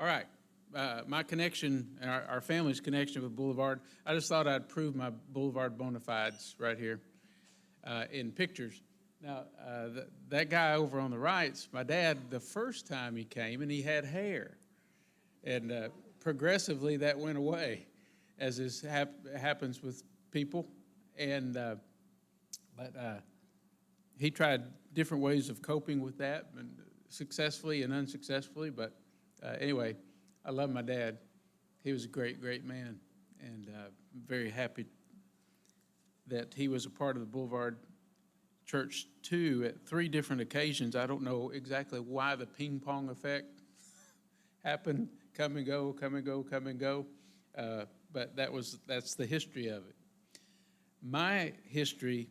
All right. My connection, our family's connection with Boulevard, I just thought I'd prove my Boulevard bona fides right here in pictures. Now, that guy over on the right's my dad the first time he came, and he had hair. And progressively that went away, as happens with people. And but he tried different ways of coping with that, and successfully and unsuccessfully. But anyway, I love my dad. He was a great, great man, and very happy that he was a part of the Boulevard Church too at 3 different occasions. I don't know exactly why the ping pong effect happened, come and go, come and go, come and go, but that's the history of it. My history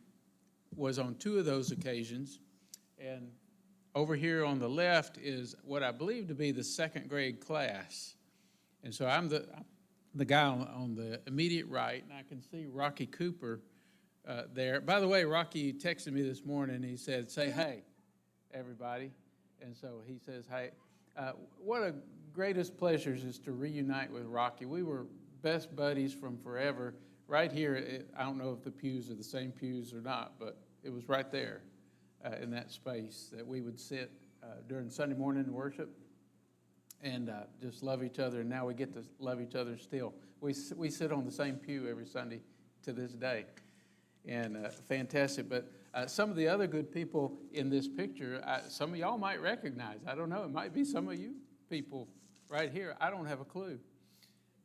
was on 2 of those occasions, and over here on the left is what I believe to be the 2nd grade class. And so I'm the guy on the immediate right, and I can see Rocky Cooper there. By the way, Rocky texted me this morning. He said, "Say hey, everybody." And so he says, "Hey." One of the greatest pleasures is to reunite with Rocky. We were best buddies from forever. Right here, I don't know if the pews are the same pews or not, but it was right there in that space that we would sit during Sunday morning worship and just love each other. And now we get to love each other still. We sit on the same pew every Sunday to this day. And fantastic. But some of the other good people in this picture, some of y'all might recognize. I don't know. It might be some of you people right here. I don't have a clue.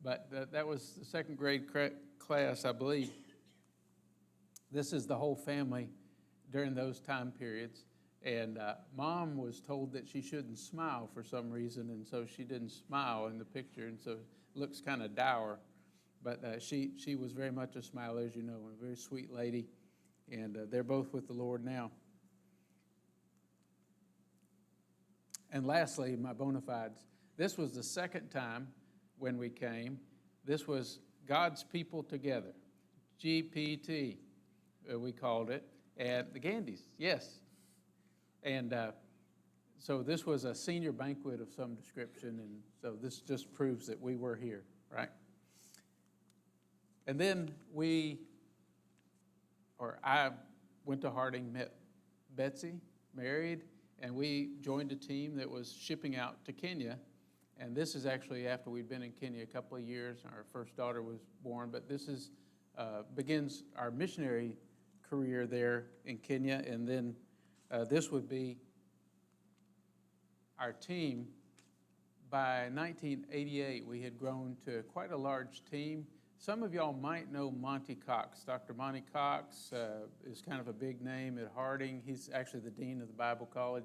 But that was the 2nd grade class, I believe. This is the whole family during those time periods. And Mom was told that she shouldn't smile for some reason, and so she didn't smile in the picture, and so it looks kind of dour. But she was very much a smiler, as you know, a very sweet lady, and they're both with the Lord now. And lastly, my bona fides. This was the 2nd time when we came. This was God's People Together, GPT, we called it, and the Gandys, yes. And so this was a senior banquet of some description, and so this just proves that we were here, right? And then I went to Harding, met Betsy, married, and we joined a team that was shipping out to Kenya. And this is actually after we'd been in Kenya a couple of years. Our first daughter was born, but this begins our missionary career there in Kenya. And then this would be our team. By 1988, we had grown to quite a large team. Some of y'all might know Monty Cox. Dr. Monty Cox is kind of a big name at Harding. He's actually the dean of the Bible College.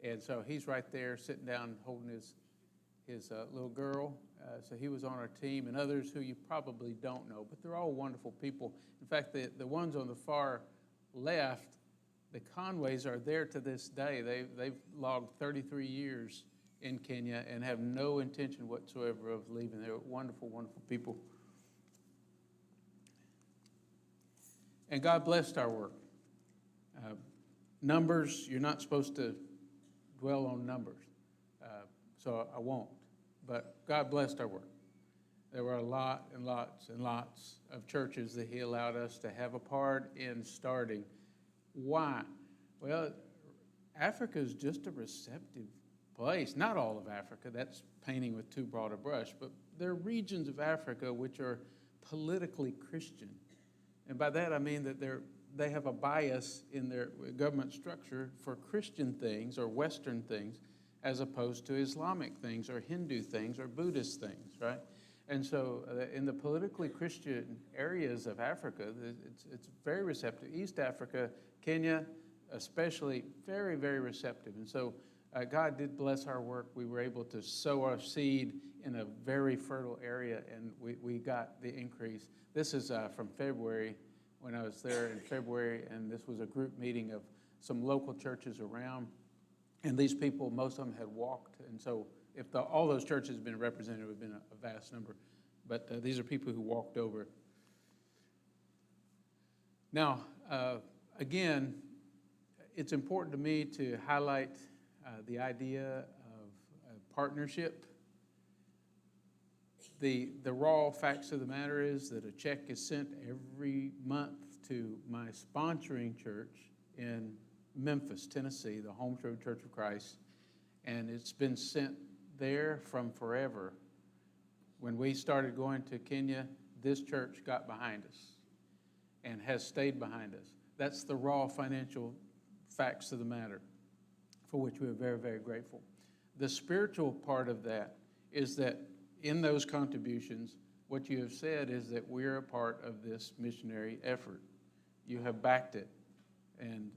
And so he's right there sitting down holding his little girl. So he was on our team, and others who you probably don't know, but they're all wonderful people. In fact, the ones on the far left, the Conways, are there to this day. They've logged 33 years in Kenya and have no intention whatsoever of leaving. They're wonderful, wonderful people. And God blessed our work. Numbers, you're not supposed to dwell on numbers, so I won't. But God blessed our work. There were a lot and lots and lots of churches that He allowed us to have a part in starting. Why? Well, Africa is just a receptive place. Not all of Africa, that's painting with too broad a brush, but there are regions of Africa which are politically Christian. And by that I mean that they have a bias in their government structure for Christian things or Western things as opposed to Islamic things or Hindu things or Buddhist things, right? And so in the politically Christian areas of Africa, it's very receptive. East Africa, Kenya especially, very, very receptive. And so God did bless our work. We were able to sow our seed in a very fertile area, and we got the increase. This is from February, when I was there in February, and this was a group meeting of some local churches around. And these people, most of them had walked. And so if all those churches had been represented, it would have been a vast number. But these are people who walked over. Now, again, it's important to me to highlight the idea of partnership the raw facts of the matter is that a check is sent every month to my sponsoring church in Memphis, Tennessee, the Home Road Church of Christ, and it's been sent there from forever. When we started going to Kenya, this church got behind us and has stayed behind us. That's the raw financial facts of the matter, for which we are very, very grateful. The spiritual part of that is that in those contributions, what you have said is that we're a part of this missionary effort. You have backed it, and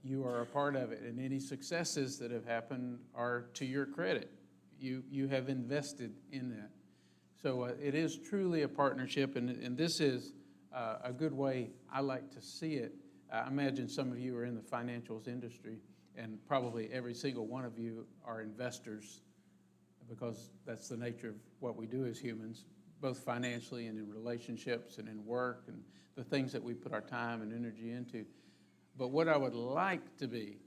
you are a part of it, and any successes that have happened are to your credit. You have invested in that. So it is truly a partnership, and this is a good way I like to see it. I imagine some of you are in the financials industry, and probably every single one of you are investors, because that's the nature of what we do as humans, both financially and in relationships and in work and the things that we put our time and energy into. But what I would like to be,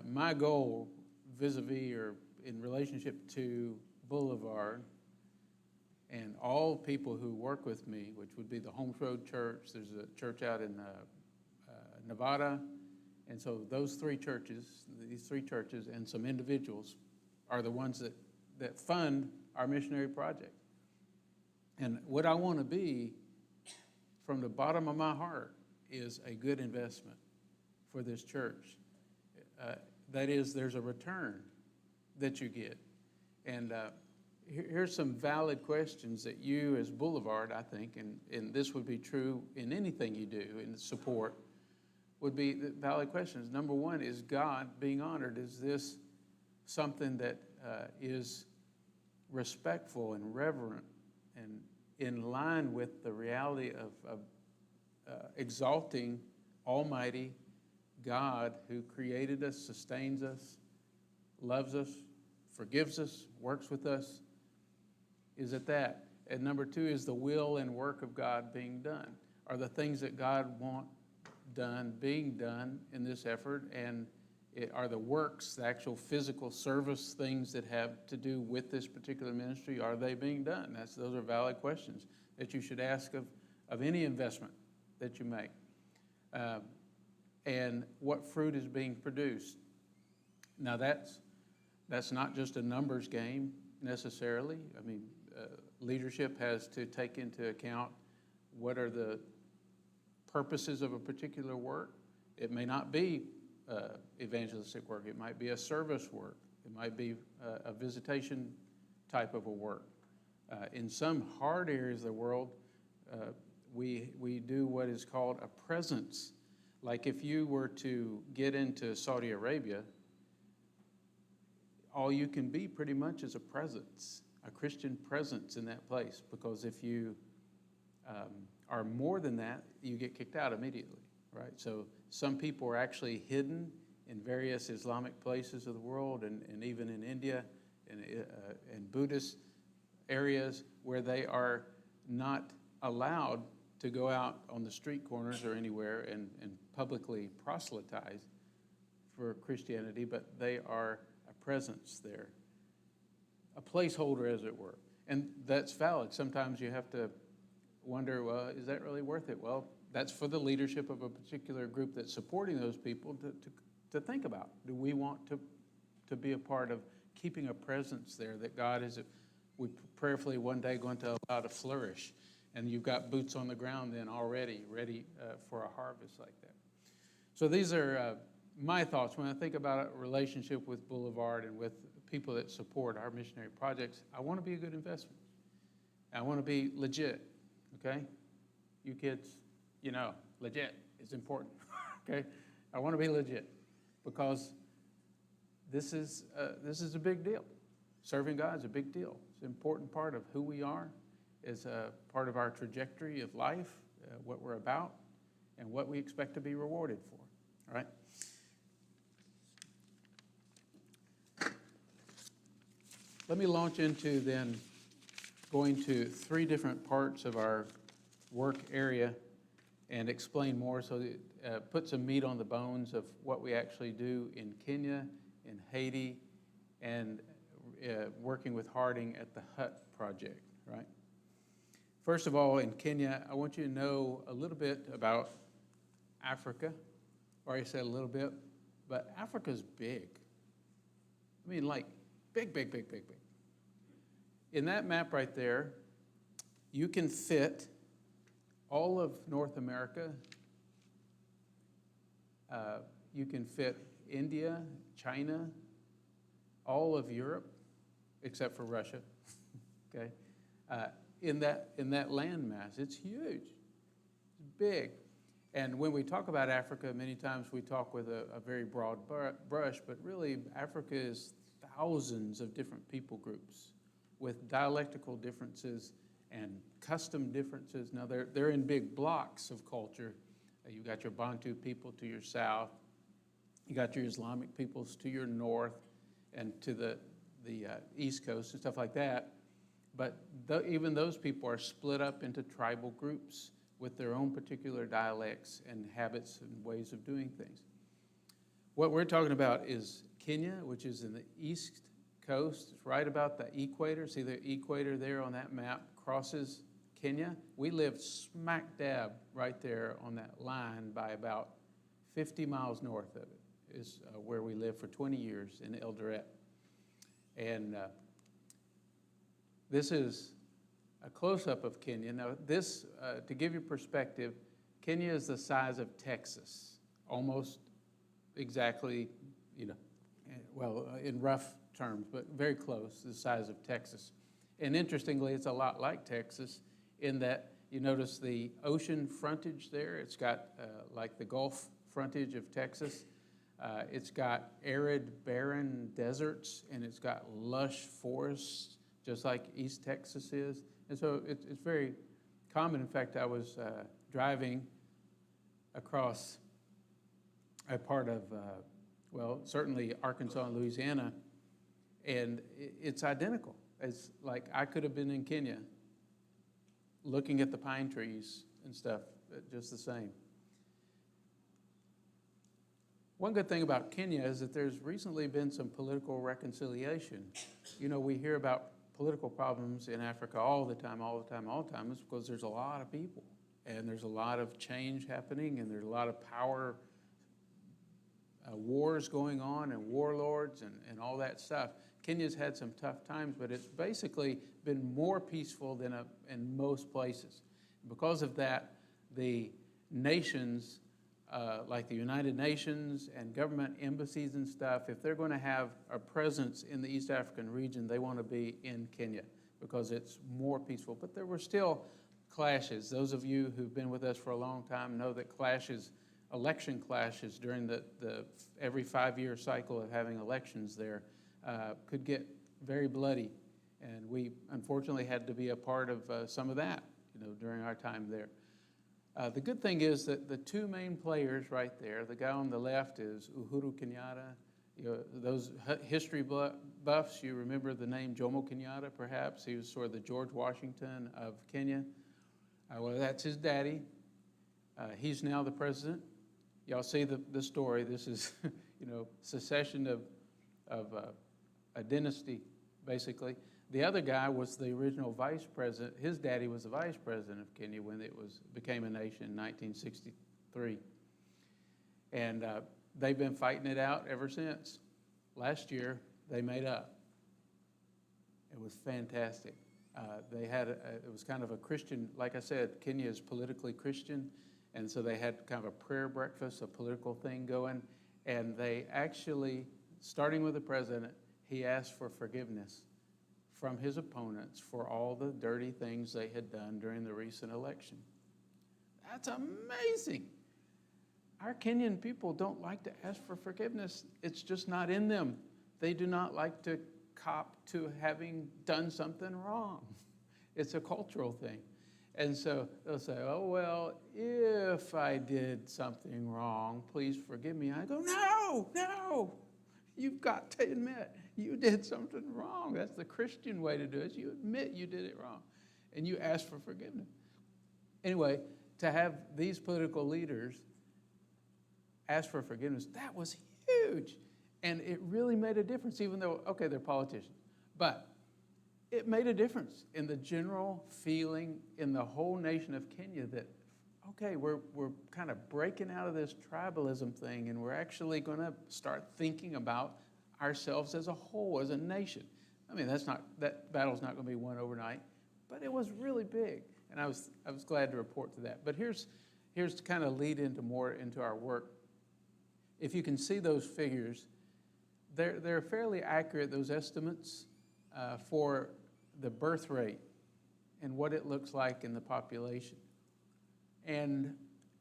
my goal vis-a-vis or in relationship to Boulevard and all people who work with me, which would be the Holmes Road Church, there's a church out in Nevada, and so those these three churches and some individuals are the ones that fund our missionary project. And what I want to be, from the bottom of my heart, is a good investment for this church. That is, there's a return that you get. And here's some valid questions that you as Boulevard, I think, and this would be true in anything you do in support, would be the valid questions. Number one, is God being honored? Is this something that is respectful and reverent and in line with the reality of exalting Almighty God, who created us, sustains us, loves us, forgives us, works with us? Is it that? And number two, is the will and work of God being done? Are the things that God wants done being done in this effort? And are the works, the actual physical service things that have to do with this particular ministry, are they being done? Those are valid questions that you should ask of any investment that you make. And what fruit is being produced? Now that's not just a numbers game necessarily. I mean, leadership has to take into account what are the purposes of a particular work. It may not be evangelistic work. It might be a service work. It might be a visitation type of a work. In some hard areas of the world, we do what is called a presence. Like if you were to get into Saudi Arabia, all you can be pretty much is a presence, a Christian presence in that place, because if you are more than that, you get kicked out immediately, right? So some people are actually hidden in various Islamic places of the world, and even in India and Buddhist areas, where they are not allowed to go out on the street corners or anywhere and publicly proselytize for Christianity, but they are a presence there, a placeholder, as it were. And that's valid. Sometimes you have to wonder, well, is that really worth it? Well, that's for the leadership of a particular group that's supporting those people to think about. Do we want to be a part of keeping a presence there that God is, we prayerfully one day going to allow to flourish? And you've got boots on the ground then already ready for a harvest like that. So these are my thoughts when I think about a relationship with Boulevard and with people that support our missionary projects. I want to be a good investment. I want to be legit, okay? You kids, you know, legit is important, okay? I want to be legit because this is a big deal. Serving God is a big deal. It's an important part of who we are. Is a part of our trajectory of life, what we're about, and what we expect to be rewarded for, all right? Let me launch into then going to 3 different parts of our work area and explain more, so that put some meat on the bones of what we actually do in Kenya, in Haiti, and working with Harding at the Hut Project. right? First of all, in Kenya, I want you to know a little bit about Africa. I already said a little bit, but Africa's big. I mean, like, big, big, big, big, big. In that map right there, you can fit all of North America. You can fit India, China, all of Europe, except for Russia, okay? In that landmass. It's huge, it's big. And when we talk about Africa, many times we talk with a very broad brush, but really Africa is thousands of different people groups with dialectical differences and custom differences. Now they're in big blocks of culture. You got your Bantu people to your south, you got your Islamic peoples to your north and to the East Coast and stuff like that. But even those people are split up into tribal groups with their own particular dialects and habits and ways of doing things. What we're talking about is Kenya, which is in the East Coast. It's right about the equator. See the equator there on that map crosses Kenya. We live smack dab right there on that line by about 50 miles north of it is where we lived for 20 years in Eldoret. And this is a close-up of Kenya. Now this, to give you perspective, Kenya is the size of Texas, almost exactly, well, in rough terms, but very close, the size of Texas. And interestingly, it's a lot like Texas in that you notice the ocean frontage there. It's got like the Gulf frontage of Texas. It's got arid, barren deserts, and it's got lush forests, just like East Texas is. And so it's very common. In fact, I was driving across a part of, well, certainly Arkansas and Louisiana, and it's identical. It's like I could have been in Kenya looking at the pine trees and stuff, just the same. One good thing about Kenya is that there's recently been some political reconciliation. We hear about political problems in Africa all the time. It's because there's a lot of people, and there's a lot of change happening, and there's a lot of power wars going on, and warlords, and all that stuff. Kenya's had some tough times, but it's basically been more peaceful than in most places. Because of that, the nations, like the United Nations and government embassies and stuff, if they're going to have a presence in the East African region, they want to be in Kenya because it's more peaceful. But there were still clashes. Those of you who've been with us for a long time know that election clashes during the every 5-year cycle of having elections there could get very bloody. And we unfortunately had to be a part of some of that, during our time there. The good thing is that the two main players right there, the guy on the left is Uhuru Kenyatta. Those history buffs, you remember the name Jomo Kenyatta, perhaps? He was sort of the George Washington of Kenya. Well, that's his daddy. He's now the president. Y'all see the story. This is, secession of a dynasty, basically. The other guy was the original vice president. His daddy was the vice president of Kenya when it became a nation in 1963. And they've been fighting it out ever since. Last year, they made up. It was fantastic. It was kind of a Christian, like I said, Kenya is politically Christian, and so they had kind of a prayer breakfast, a political thing going, and they actually, starting with the president, he asked for forgiveness from his opponents for all the dirty things they had done during the recent election. That's amazing. Our Kenyan people don't like to ask for forgiveness. It's just not in them. They do not like to cop to having done something wrong. It's a cultural thing. And so they'll say, oh, well, if I did something wrong, please forgive me. I go, no. You've got to admit you did something wrong. That's the Christian way to do it. You admit you did it wrong, and you ask for forgiveness. Anyway, to have these political leaders ask for forgiveness, that was huge. And it really made a difference, even though, okay, they're politicians. But it made a difference in the general feeling in the whole nation of Kenya that, okay, we're kind of breaking out of this tribalism thing, and we're actually going to start thinking about ourselves as a whole, as a nation. I mean, that battle's not going to be won overnight, but it was really big, and I was glad to report to that. But here's to kind of lead into more into our work. If you can see those figures, they're fairly accurate, those estimates, for the birth rate and what it looks like in the population. And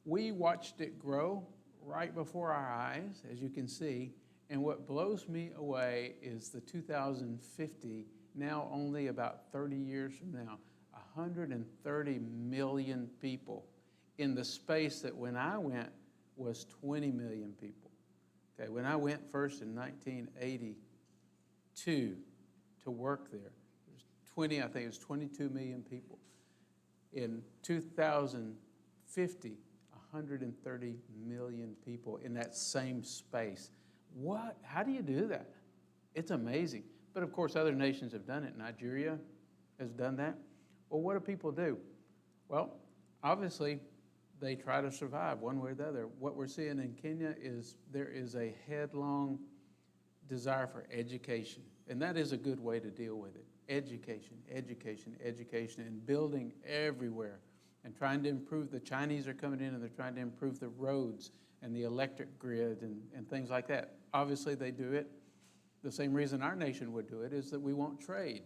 we watched it grow right before our eyes, as you can see. And what blows me away is the 2050, now only about 30 years from now, 130 million people in the space that when I went was 20 million people. Okay, when I went first in 1982 to work there, it was 22 million people. In 2050, 130 million people in that same space. How do you do that? It's amazing. But of course, other nations have done it. Nigeria has done that. Well, what do people do? Well, obviously, they try to survive one way or the other. What we're seeing in Kenya is there is a headlong desire for education, and that is a good way to deal with it. Education, education, education, and building everywhere, and trying to improve. The Chinese are coming in and they're trying to improve the roads and the electric grid and things like that. Obviously, they do it. The same reason our nation would do it is that we want trade.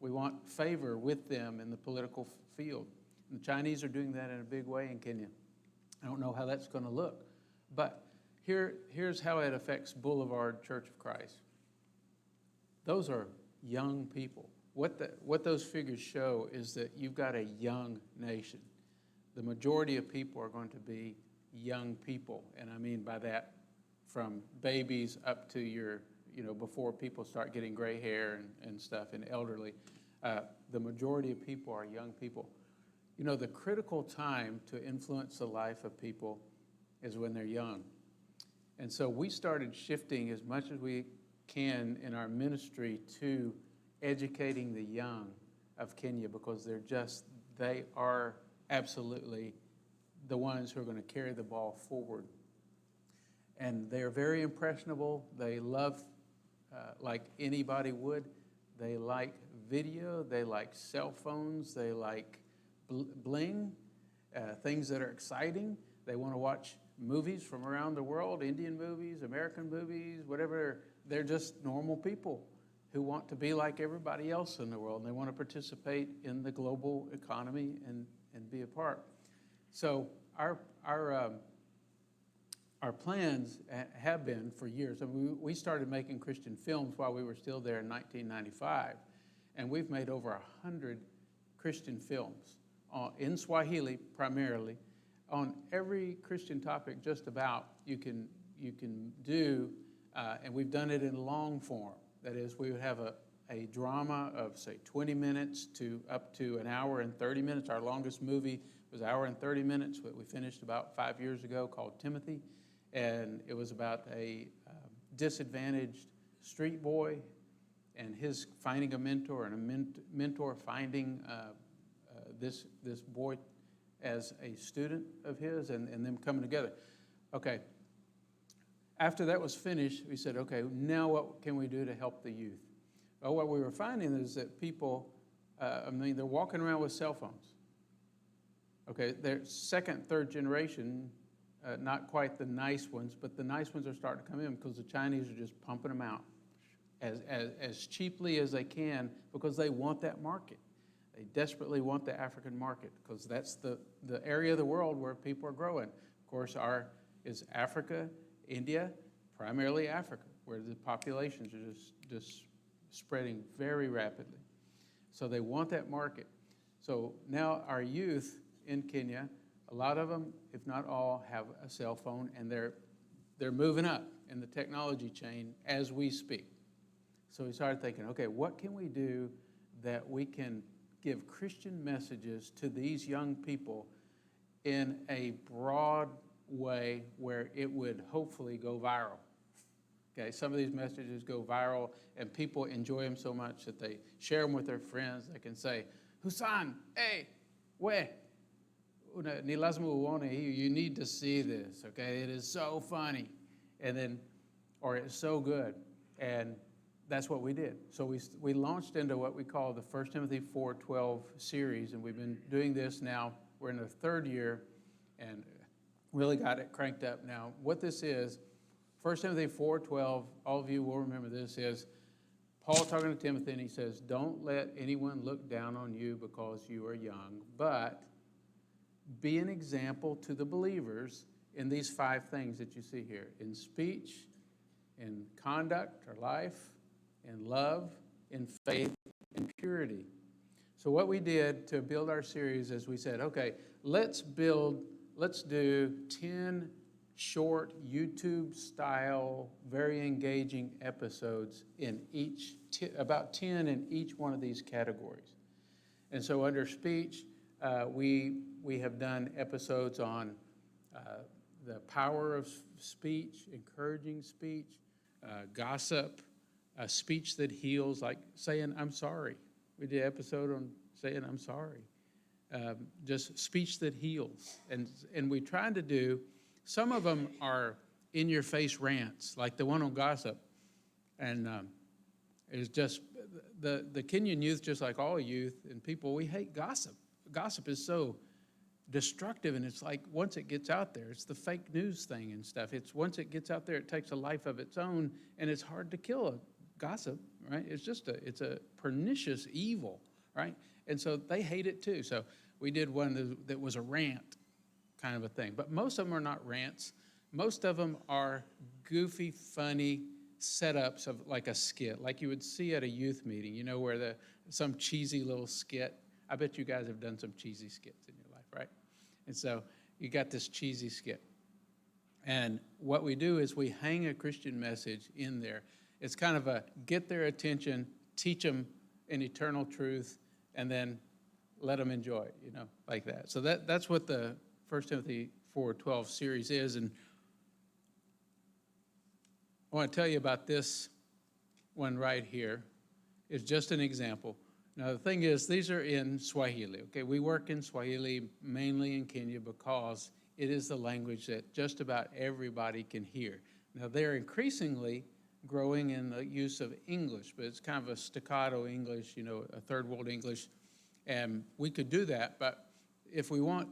We want favor with them in the political field. And the Chinese are doing that in a big way in Kenya. I don't know how that's going to look, but here's how it affects Boulevard Church of Christ. Those are young people. What those figures show is that you've got a young nation. The majority of people are going to be young people, and I mean by that from babies up to before people start getting gray hair and stuff, and elderly. The majority of people are young people. The critical time to influence the life of people is when they're young. And so we started shifting as much as we can in our ministry to educating the young of Kenya, because they are absolutely the ones who are going to carry the ball forward. And they're very impressionable. They love, like anybody would, they like video, they like cell phones, they like bling, things that are exciting. They want to watch movies from around the world, Indian movies, American movies, whatever. They're just normal people who want to be like everybody else in the world, and they want to participate in the global economy and be a part. So our plans have been for years. I mean, we started making Christian films while we were still there in 1995, and we've made over 100 Christian films in Swahili primarily, on every Christian topic just about you can do, and we've done it in long form. That is, we would have a drama of, say, 20 minutes to up to an hour and 30 minutes. Our longest movie was an hour and 30 minutes, that we finished about 5 years ago, called Timothy. And it was about a disadvantaged street boy and his finding a mentor, and a mentor finding this boy as a student of his, and them coming together. Okay. After that was finished, we said, okay, now what can we do to help the youth? Well, what we were finding is that people, they're walking around with cell phones. Okay, they're second, third generation, not quite the nice ones, but the nice ones are starting to come in because the Chinese are just pumping them out as cheaply as they can, because they want that market. They desperately want the African market, because that's the area of the world where people are growing. Of course, is Africa, India, primarily Africa, where the populations are just spreading very rapidly. So they want that market. So now our youth in Kenya, a lot of them, if not all, have a cell phone, and they're moving up in the technology chain as we speak. So we started thinking, okay, what can we do that we can give Christian messages to these young people in a broad way where it would hopefully go viral? Okay, some of these messages go viral, and people enjoy them so much that they share them with their friends. They can say, Husan, hey, we, ni lazima uone hii, you need to see this, okay? It is so funny. And then, or it's so good. And that's what we did. So we launched into what we call the 1 Timothy 4:12 series, and we've been doing this now. We're in the third year, and really got it cranked up now. What this is, 1 Timothy 4:12, all of you will remember this, is Paul talking to Timothy, and he says, don't let anyone look down on you because you are young, but be an example to the believers in these 5 things that you see here: in speech, in conduct or life, in love, in faith, in purity. So what we did to build our series is we said, okay, let's do 10 short YouTube-style, very engaging episodes in each, about 10 in each one of these categories. And so under speech, we have done episodes on the power of speech, encouraging speech, gossip, speech that heals, like saying, I'm sorry. We did an episode on saying, I'm sorry. Just speech that heals. And we tried to do, some of them are in-your-face rants, like the one on gossip. And it's just, the Kenyan youth, just like all youth and people, we hate gossip. Gossip is so destructive, and it's like once it gets out there, it's the fake news thing and stuff. It's once it gets out there, it takes a life of its own, and it's hard to kill a gossip, right? It's a pernicious evil, right? And so they hate it too. So we did one that was a rant kind of a thing. But most of them are not rants. Most of them are goofy, funny setups of like a skit, like you would see at a youth meeting, you know, where some cheesy little skit. I bet you guys have done some cheesy skits in your life, right? And so you got this cheesy skit. And what we do is we hang a Christian message in there. It's kind of a get their attention, teach them an eternal truth, and then let them enjoy it, you know, like that. So that's what the 1 Timothy 4:12 series is. And I want to tell you about this one right here. It's just an example. Now, the thing is, these are in Swahili, okay? We work in Swahili mainly in Kenya because it is the language that just about everybody can hear. Now, they're increasingly growing in the use of English, but it's kind of a staccato English, you know, a third world English. And we could do that, but if we want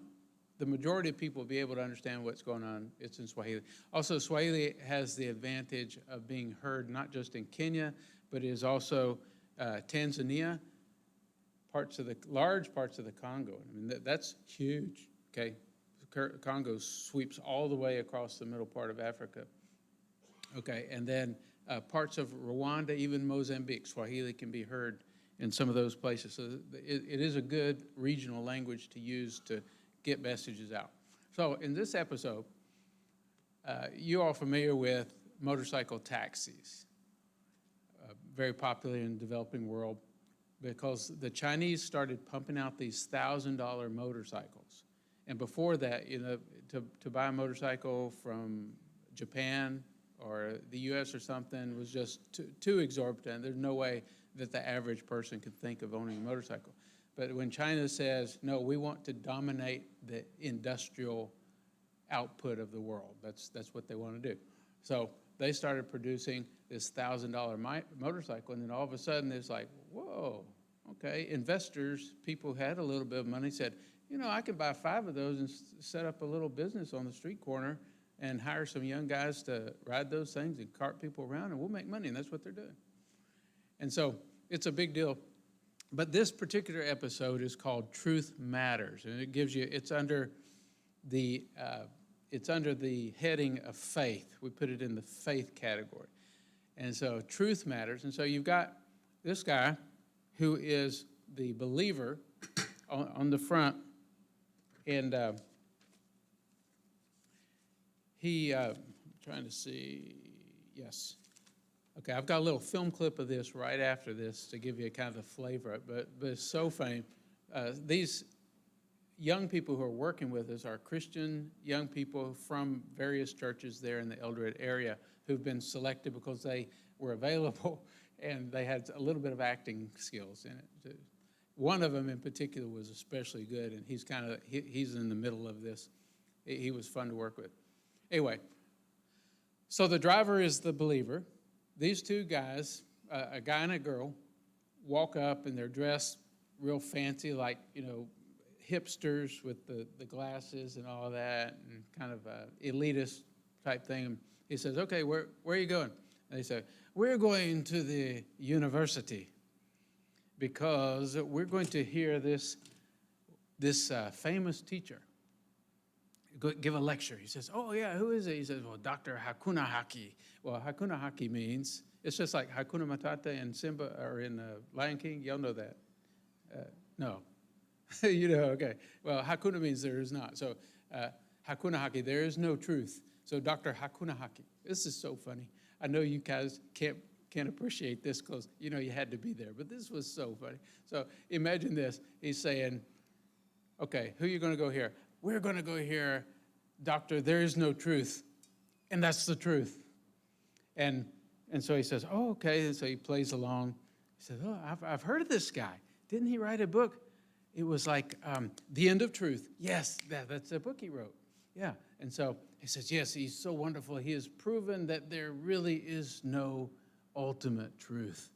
the majority of people to be able to understand what's going on, it's in Swahili. Also, Swahili has the advantage of being heard not just in Kenya, but is also Tanzania, large parts of the Congo. I mean, that's huge, okay? Congo sweeps all the way across the middle part of Africa. Okay, and then parts of Rwanda, even Mozambique, Swahili can be heard in some of those places. So it is a good regional language to use to get messages out. So in this episode, you all familiar with motorcycle taxis, very popular in the developing world, because the Chinese started pumping out these $1,000 motorcycles. And before that, you know, to buy a motorcycle from Japan or the US or something was just too exorbitant. There's no way that the average person could think of owning a motorcycle. But when China says, no, we want to dominate the industrial output of the world, that's what they want to do. So they started producing this $1,000 motorcycle, and then all of a sudden it's like, whoa, okay. Investors, people who had a little bit of money said, you know, I can buy 5 of those and set up a little business on the street corner and hire some young guys to ride those things and cart people around, and we'll make money, and that's what they're doing. And so it's a big deal. But this particular episode is called Truth Matters, and it gives you, it's under the heading of faith. We put it in the faith category. And so truth matters. And so you've got this guy who is the believer on the front, and trying to see, yes. Okay, I've got a little film clip of this right after this to give you a kind of a flavor, but it's so funny. These young people who are working with us are Christian young people from various churches there in the Eldoret area who've been selected because they were available and they had a little bit of acting skills in it. One of them in particular was especially good, and he's in the middle of this. He was fun to work with. Anyway, so the driver is the believer. These two guys, a guy and a girl, walk up and they're dressed real fancy, like, hipsters with the glasses and all that, and kind of elitist type thing. And he says, okay, where are you going? And they say, we're going to the university because we're going to hear this famous teacher give a lecture. He says, oh, yeah, who is it? He says, well, Dr. Hakuna Haki. Well, Hakuna Haki means, it's just like Hakuna Matata in Simba, or in Lion King. Y'all know that? No. Okay. Well, Hakuna means there is not. So Hakuna Haki, there is no truth. So Dr. Hakuna Haki, this is so funny. I know you guys can't appreciate this because, you had to be there. But this was so funny. So imagine this. He's saying, okay, who are you going to go hear? We're going to go hear, Doctor, there is no truth. And that's the truth. And so he says, oh, okay. And so he plays along. He says, oh, I've heard of this guy. Didn't he write a book? It was like The End of Truth. Yes, that's a book he wrote. Yeah. And so he says, yes, he's so wonderful. He has proven that there really is no ultimate truth.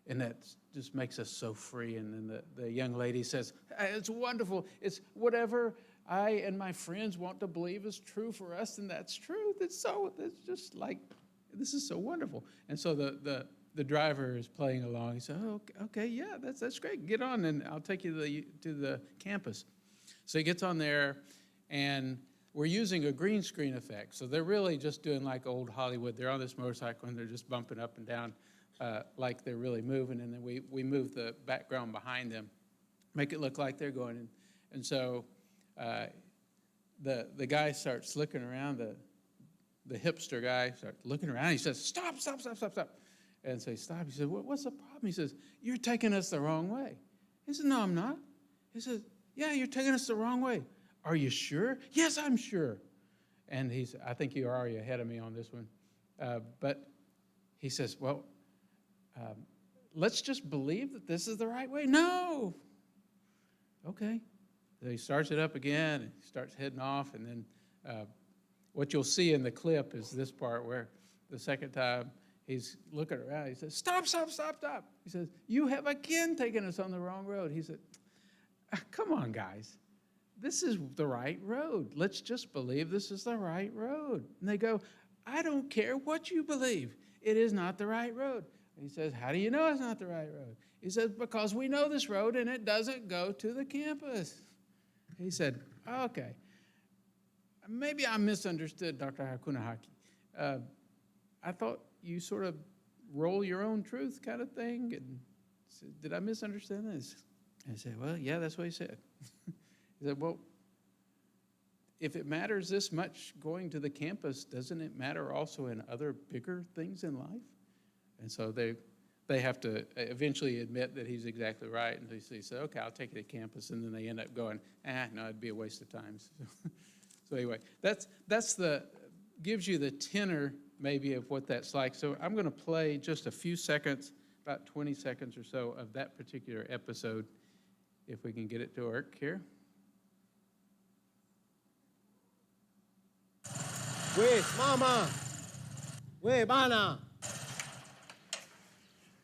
And that just makes us so free. And then the young lady says, it's wonderful. It's whatever I and my friends want to believe is true for us, and that's truth. It's just like, this is so wonderful. And so the driver is playing along. He said, oh, okay, yeah, that's great. Get on, and I'll take you to the campus. So he gets on there, and we're using a green screen effect. So they're really just doing like old Hollywood. They're on this motorcycle, and they're just bumping up and down like they're really moving. And then we move the background behind them, make it look like they're going in. And so the guy starts looking around, the hipster guy starts looking around. He says, stop. And so he stopped. He said, what's the problem? He says, you're taking us the wrong way. He said, no, I'm not. He says, yeah, you're taking us the wrong way. Are you sure? Yes, I'm sure. And I think you're already ahead of me on this one. But he says, well, let's just believe that this is the right way. No. Okay. So he starts it up again, and he starts heading off, and then what you'll see in the clip is this part where the second time he's looking around, he says, stop. He says, you have again taken us on the wrong road. He said, come on, guys. This is the right road. Let's just believe this is the right road. And they go, I don't care what you believe. It is not the right road. And he says, how do you know it's not the right road? He says, because we know this road, and it doesn't go to the campus. He said, okay, maybe I misunderstood Dr. Hakuna Haki. I thought you sort of roll your own truth kind of thing. And said, did I misunderstand this? And I said, well, yeah, that's what he said. He said, well, if it matters this much going to the campus, doesn't it matter also in other bigger things in life? And so they have to eventually admit that he's exactly right. And so he said, okay, I'll take you to campus. And then they end up going, no, it'd be a waste of time. So anyway, gives you the tenor maybe of what that's like. So I'm going to play just a few seconds, about 20 seconds or so of that particular episode, if we can get it to work here. We mama, we bana.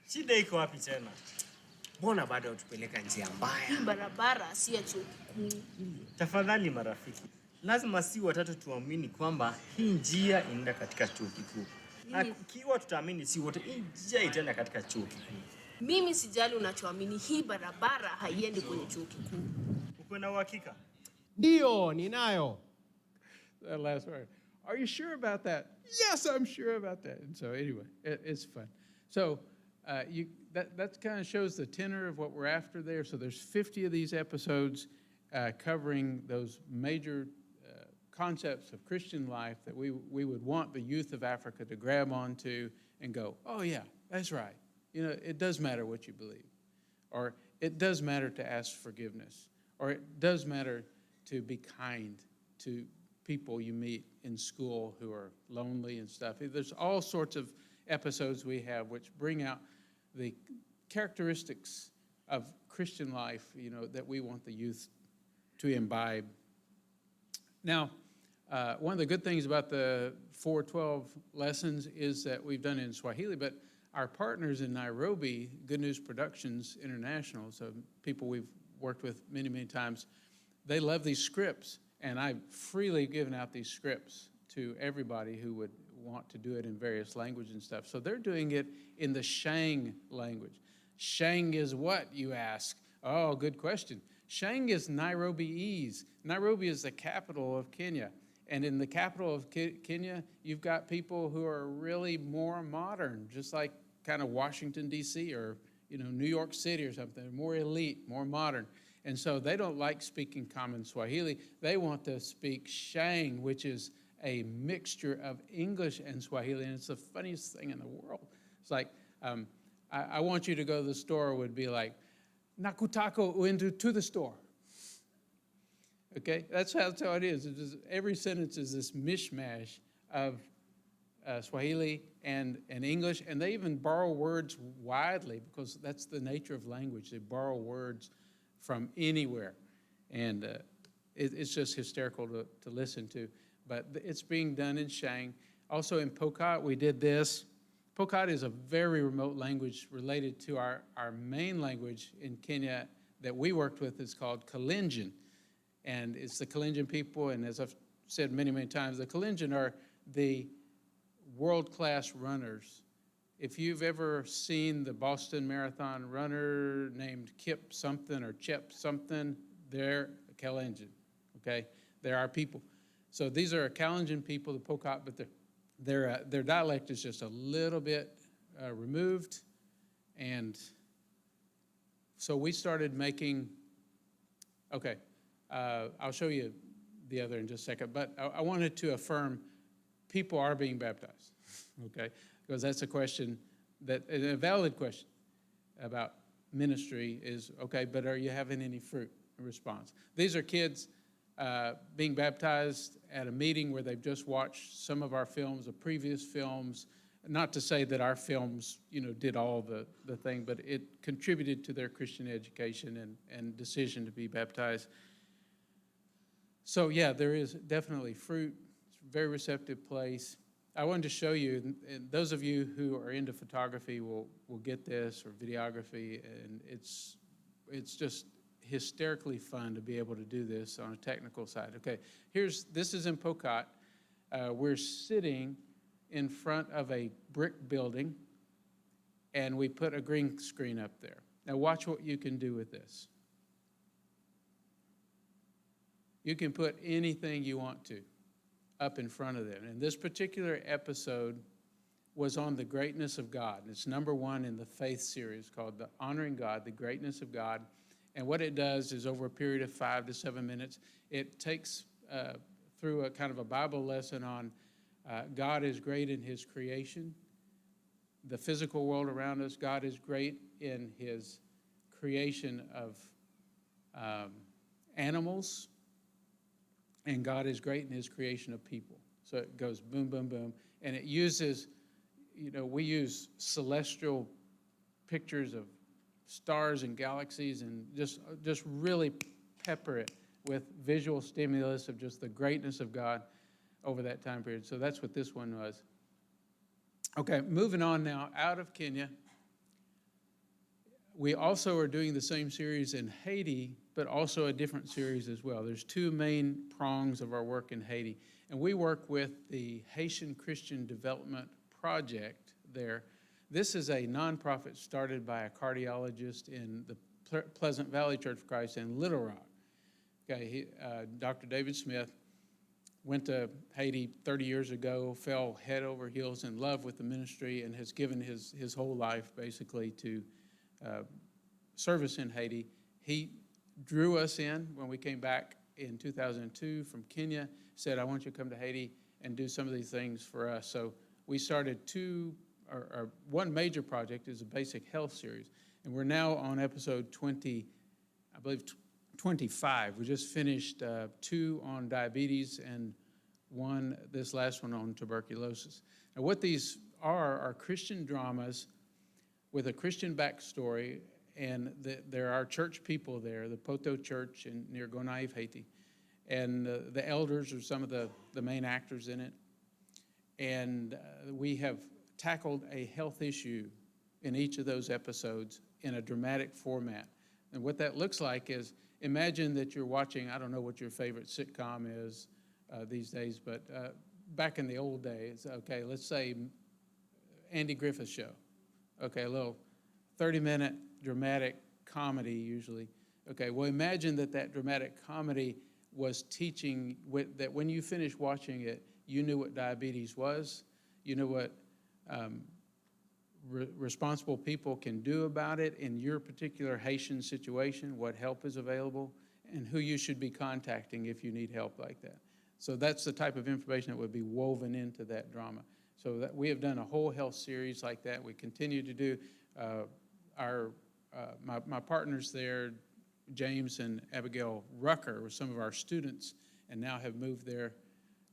Shida iko wapi tena? Mbona bado utupeleka njia mbaya? Hii barabara si ya chuo kikuu. Tafadhali marafiki, lazima si watatu tuamini kwamba hii njia inaenda katika chuo kikuu. Ikiwa tutaamini si wote, hii njia itaenda katika chuo kikuu. Mimi sijali unachoamini, hii barabara haiendi kwenye chuo kikuu. Uko na uhakika? Ndio, ninayo. That last word. Are you sure about that? Yes, I'm sure about that. And so anyway, it's fun. So that kind of shows the tenor of what we're after there. So there's 50 of these episodes covering those major concepts of Christian life that we would want the youth of Africa to grab onto and go, oh yeah, that's right. It does matter what you believe. Or it does matter to ask forgiveness. Or it does matter to be kind to people you meet in school who are lonely and stuff. There's all sorts of episodes we have which bring out the characteristics of Christian life, that we want the youth to imbibe. Now, one of the good things about the 412 lessons is that we've done it in Swahili, but our partners in Nairobi, Good News Productions International, so people we've worked with many, many times, they love these scripts, and I've freely given out these scripts to everybody who would want to do it in various languages and stuff. So they're doing it in the Shang language. Shang is what, you ask? Oh, good question. Shang is Nairobiese. Nairobi is the capital of Kenya. And in the capital of Kenya, you've got people who are really more modern, just like kind of Washington, D.C., or New York City or something, more elite, more modern. And so they don't like speaking common Swahili. They want to speak Shang, which is a mixture of English and Swahili, and it's the funniest thing in the world. It's like, I want you to go to the store would be like, Nakutako uendu to the store. Okay, that's how it is. Every sentence is this mishmash of Swahili and English, and they even borrow words widely because that's the nature of language. They borrow words from anywhere, and it's just hysterical to listen to. But it's being done in Shang. Also in Pokot, we did this. Pokot is a very remote language related to our main language in Kenya that we worked with. Is called Kalenjin. And it's the Kalenjin people, and as I've said many, many times, the Kalenjin are the world-class runners. If you've ever seen the Boston Marathon runner named Kip something or Chep something, they're a Kalenjin, okay? They're our people. So these are Kalenjin people, the Pokot, but their dialect is just a little bit removed. And so we started making, okay, I'll show you the other in just a second, but I wanted to affirm people are being baptized, okay? Because that's a question, a valid question about ministry is, okay, but are you having any fruit in response? These are kids being baptized at a meeting where they've just watched some of our films, or previous films. Not to say that our films, did all the thing, but it contributed to their Christian education and decision to be baptized. So yeah, there is definitely fruit. It's a very receptive place. I wanted to show you, and those of you who are into photography will get this, or videography, and it's just hysterically fun to be able to do this on a technical side. Okay, this is in Pokot. We're sitting in front of a brick building, and we put a green screen up there. Now watch what you can do with this. You can put anything you want to up in front of them. And this particular episode was on the greatness of God. And it's #1 in the Faith series called the Honoring God, the Greatness of God. And what it does is over a period of 5 to 7 minutes, it takes through a kind of a Bible lesson on God is great in his creation, the physical world around us. God is great in his creation of animals, and God is great in his creation of people. So it goes boom, boom, boom. And it uses, we use celestial pictures of stars and galaxies, and just really pepper it with visual stimulus of just the greatness of God over that time period. So that's what this one was. Okay, moving on now out of Kenya. We also are doing the same series in Haiti, but also a different series as well. There's 2 main prongs of our work in Haiti. And we work with the Haitian Christian Development Project there. This is a nonprofit started by a cardiologist in the Pleasant Valley Church of Christ in Little Rock. Okay, Dr. David Smith went to Haiti 30 years ago, fell head over heels in love with the ministry, and has given his whole life basically to service in Haiti. He drew us in when we came back in 2002 from Kenya, said, I want you to come to Haiti and do some of these things for us. So we started one major project is a basic health series, and we're now on episode 20, I believe 25. We just finished 2 on diabetes and this last one on tuberculosis. And what these are Christian dramas with a Christian backstory, and there are church people there, the Poto Church near Gonaïve, Haiti, and the elders are some of the main actors in it. And we have tackled a health issue in each of those episodes in a dramatic format. And what that looks like is, imagine that you're watching, I don't know what your favorite sitcom is these days, but back in the old days, okay, let's say Andy Griffith Show. Okay, a little 30-minute dramatic comedy usually. Okay, well, imagine that dramatic comedy was teaching that when you finished watching it, you knew what diabetes was, you knew what responsible people can do about it in your particular Haitian situation, what help is available, and who you should be contacting if you need help like that. So that's the type of information that would be woven into that drama. So that we have done a whole health series like that. We continue to do. My partners there, James and Abigail Rucker, were some of our students and now have moved there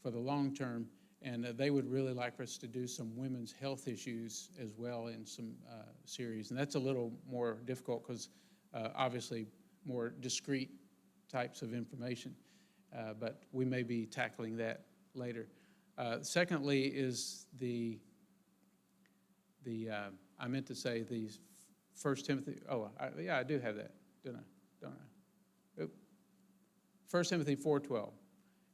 for the long term. And they would really like for us to do some women's health issues as well in some series. And that's a little more difficult because obviously more discrete types of information. But we may be tackling that later. Secondly is I meant to say the 1 Timothy, I do have that, don't I? Oop. 1 Timothy 4:12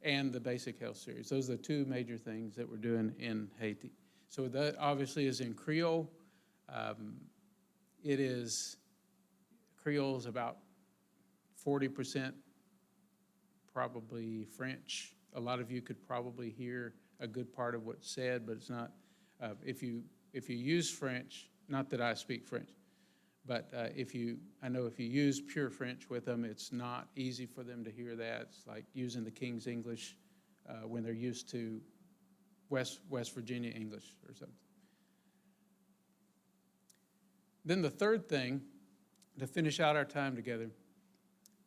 and the basic health series. Those are the two major things that we're doing in Haiti. So that obviously is in Creole. Creole is about 40% probably French. A lot of you could probably hear a good part of what's said, but it's not. If you use French, not that I speak French, but if you use pure French with them, it's not easy for them to hear that. It's like using the King's English when they're used to West Virginia English or something. Then the third thing, to finish out our time together,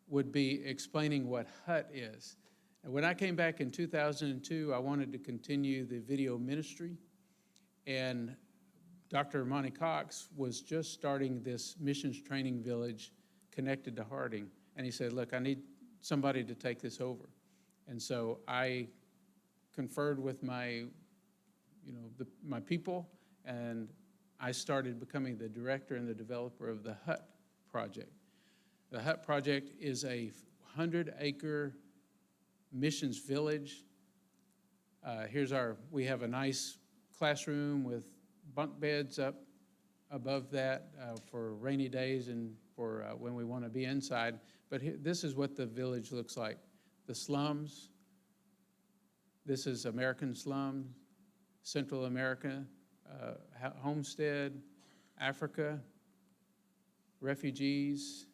would be explaining what HUT is. And when I came back in 2002, I wanted to continue the video ministry, and Dr. Monty Cox was just starting this missions training village connected to Harding, and he said, look, I need somebody to take this over. And so I conferred with my people, and I started becoming the director and the developer of the HUT project. The HUT project is a 100-acre missions village. We have a nice classroom with bunk beds up above that for rainy days and for when we want to be inside. But this is what the village looks like. The slums, this is American slums, Central America, Homestead, Africa, refugees,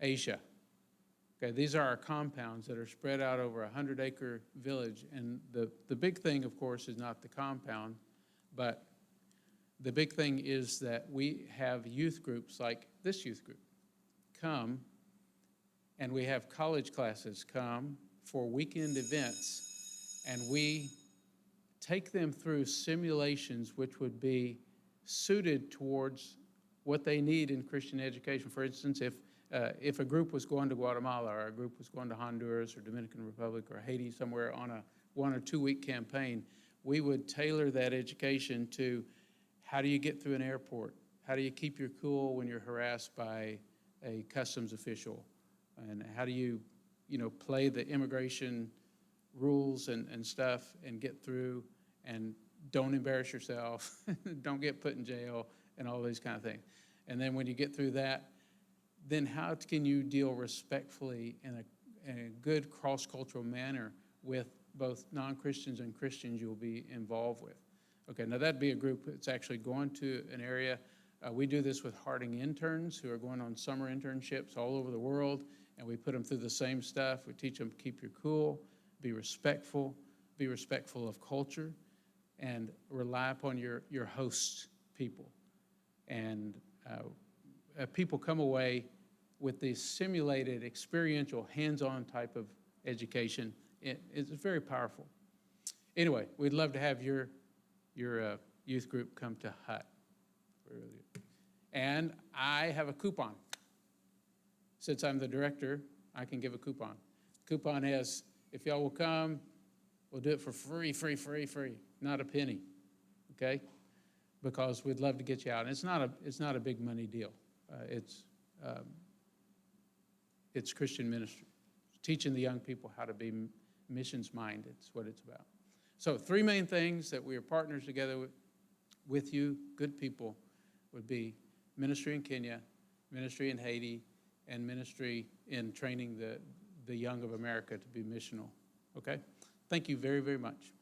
Asia. Okay, these are our compounds that are spread out over a 100-acre village. And the big thing, of course, is not the compound, but the big thing is that we have youth groups like this youth group come, and we have college classes come for weekend events, and we take them through simulations which would be suited towards what they need in Christian education. For instance, if a group was going to Guatemala, or a group was going to Honduras or Dominican Republic or Haiti somewhere on a 1 or 2 week campaign, we would tailor that education to how do you get through an airport? How do you keep your cool when you're harassed by a customs official? And how do you play the immigration rules and stuff and get through and don't embarrass yourself, don't get put in jail, and all these kind of things. And then when you get through that, then how can you deal respectfully in a good cross-cultural manner with both non-Christians and Christians you'll be involved with? Okay, now that'd be a group that's actually going to an area. We do this with Harding interns who are going on summer internships all over the world, and we put them through the same stuff. We teach them keep your cool, be respectful of culture, and rely upon your host people. And people come away with this simulated, experiential, hands-on type of education, It's very powerful. Anyway, we'd love to have your youth group come to Hut. Really good. And I have a coupon. Since I'm the director, I can give a coupon. Coupon is, if y'all will come, we'll do it for free, not a penny, okay? Because we'd love to get you out. And it's not a big money deal. It's Christian ministry, teaching the young people how to be missions minded. It's what it's about. So 3 main things that we are partners together with you, good people, would be ministry in Kenya, ministry in Haiti, and ministry in training the young of America to be missional. Okay? Thank you very, very much.